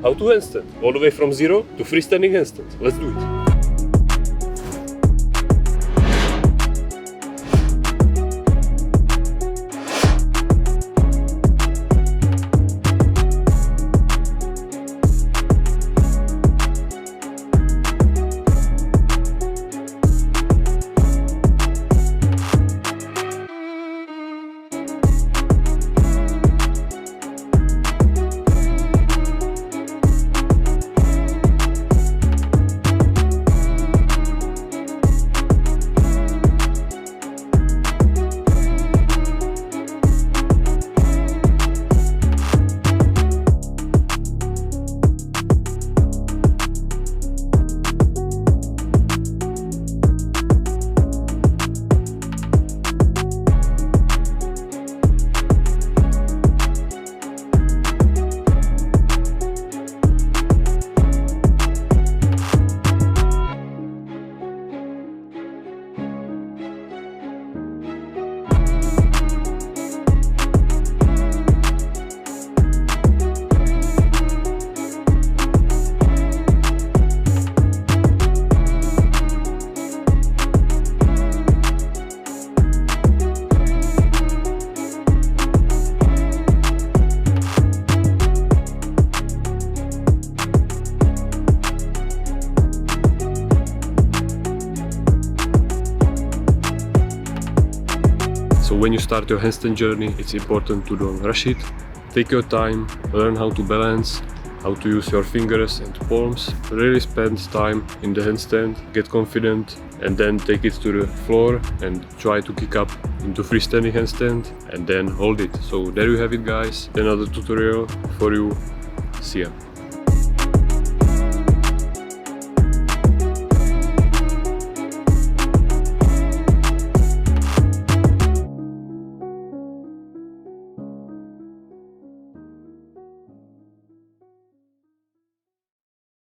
how to handstand, all the way from zero to freestanding handstand. Let's do it. So when you start your handstand journey, it's important to don't rush it. Take your time, learn how to balance, how to use your fingers and palms. Really spend time in the handstand, get confident, and then take it to the floor and try to kick up into freestanding handstand and then hold it. So there you have it, guys. Another tutorial for you. See ya.